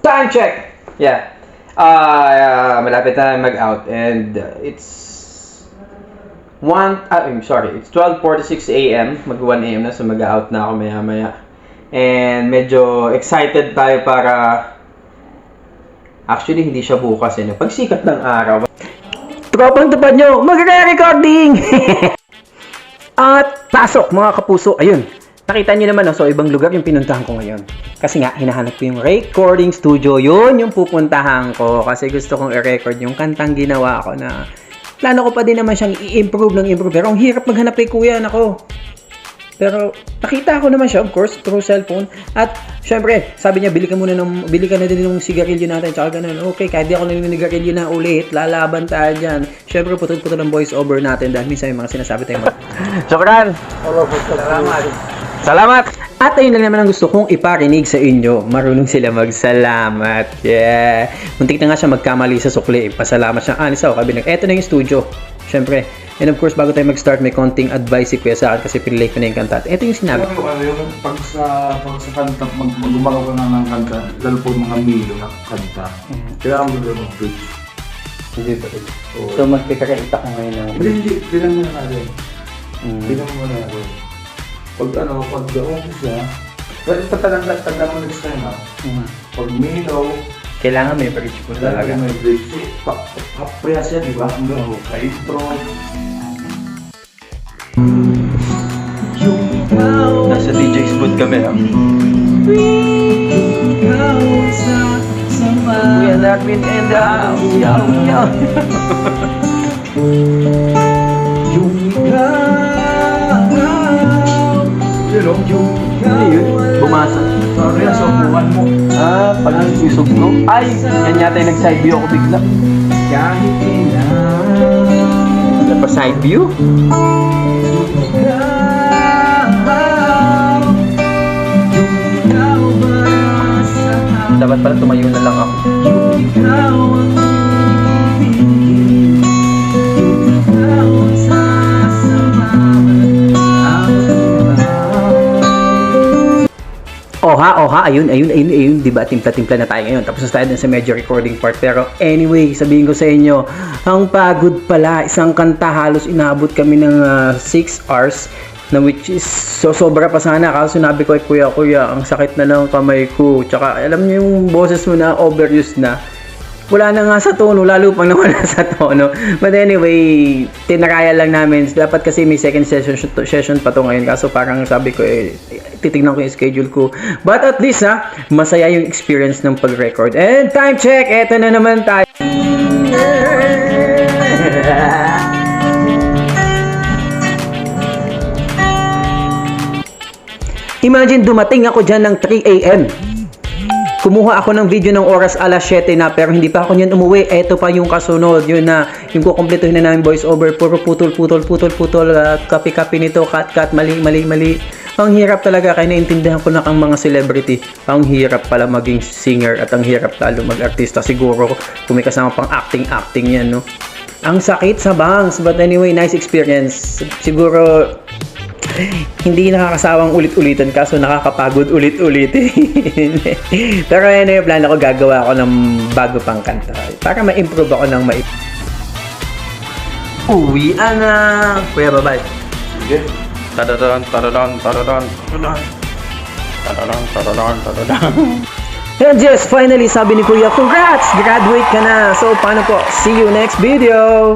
Time check! Yeah. Malapit na mag-out and it's 12:46 a.m. Mag 1 a.m. na, so mag-out na ako maya-maya. And medyo excited tayo para actually hindi siya bukas pagsikat ng araw. Tropang tapat nyo, magre-recording! At pasok mga kapuso, ayun. Nakita niyo naman, so ibang lugar yung pinuntahan ko ngayon. Kasi nga, hinahanap ko yung recording studio. Yun yung pupuntahan ko. Kasi gusto kong i-record yung kantang ginawa ko na plano ko pa din naman siyang i-improve. Pero ang hirap maghanap kay kuya, nako. Pero nakita ko naman siya, of course, through cellphone. At syempre, sabi niya, bili ka na din ng sigarilyo natin. Tsaka ganun, okay, kahit di ako naninigarilyo na ulit, lalaban tayo dyan. Syempre, putol-putol ang voice over natin dahil minsan yung mga sinasabi tayo. Shukran! Salamat! At ayun lang naman ang gusto kong iparinig sa inyo. Marunong sila magsalamat. Yeah! Muntik na nga siya magkamali sa sukli. Pasalamat siya. Nisa ako kabilang. Eto na yung studio. Syempre. And of course, bago tayo mag-start, may konting advice si Kuya sa akin kasi pinilay ko na yung kanta. Ito yung sinabi ko. Pag sa kanta, mag-gumagawa ka na ng kanta, lalo po mga milo na kanta. Kailangan mo na mag-bridge. Hindi pa rin. So, magkikakita ko ngayon ng... Hindi, bilang mo na natin. Bilang mo na natin. Pag umpisa, tanda mo next time pag milo, kailangan may bridge po talaga. May bridge. Papriyas yan, di ba? Hanggang ka-intro. Nasa DJ's booth kami. We are not been in the house. Ano yun? Bumasa. Sorry, subukan mo. Pag isog no? Ay! Yan yata yung nag-side view ako bigla. Kahit Ano pa side view? Dapat pala tumayo na lang ako. Oha, ayun, diba, timpla-timpla na tayo ngayon. Tapos na tayo sa medyo recording part. Pero anyway, sabihin ko sa inyo, ang pagod pala, isang kanta halos inabot kami ng 6 hours. Na which is, sobra pa sana. Kasi sinabi ko ay kuya, ang sakit na ng kamay ko. Tsaka, alam niyo yung boses mo na overused na. Wala na nga sa tono, lalo pang nawala sa tono. But anyway, tinakaya lang namin. Dapat kasi may second session pa to ngayon. Kaso parang sabi ko, titignan ko yung schedule ko. But at least, masaya yung experience ng pag-record. And time check! Eto na naman tayo. Imagine dumating ako dyan ng 3 a.m. Kumuha ako ng video ng oras alas 7 na pero hindi pa ako niyan umuwi. Eto pa yung kasunod. Yun na, yung kukumpletuhin na namin voice over. Puro putol. Copy nito. Cut. Mali. Ang hirap talaga. Kaya naintindihan ko na ang mga celebrity. Ang hirap pala maging singer at ang hirap talo mag-artista. Siguro kung may kasama pang acting yan, no? Ang sakit sa bangs. But anyway, nice experience. Siguro hindi nakakasawang ulit-ulitan kaso nakakapagod ulit-ulitin. Pero ano yung plano ko, gagawa ako ng bago pang kanta para ma-improve ako ng uwi na. Kuya, bye-bye. Sige. Tadadon. And yes, finally sabi ni Kuya, congrats! Graduate ka na! So paano po? See you next video!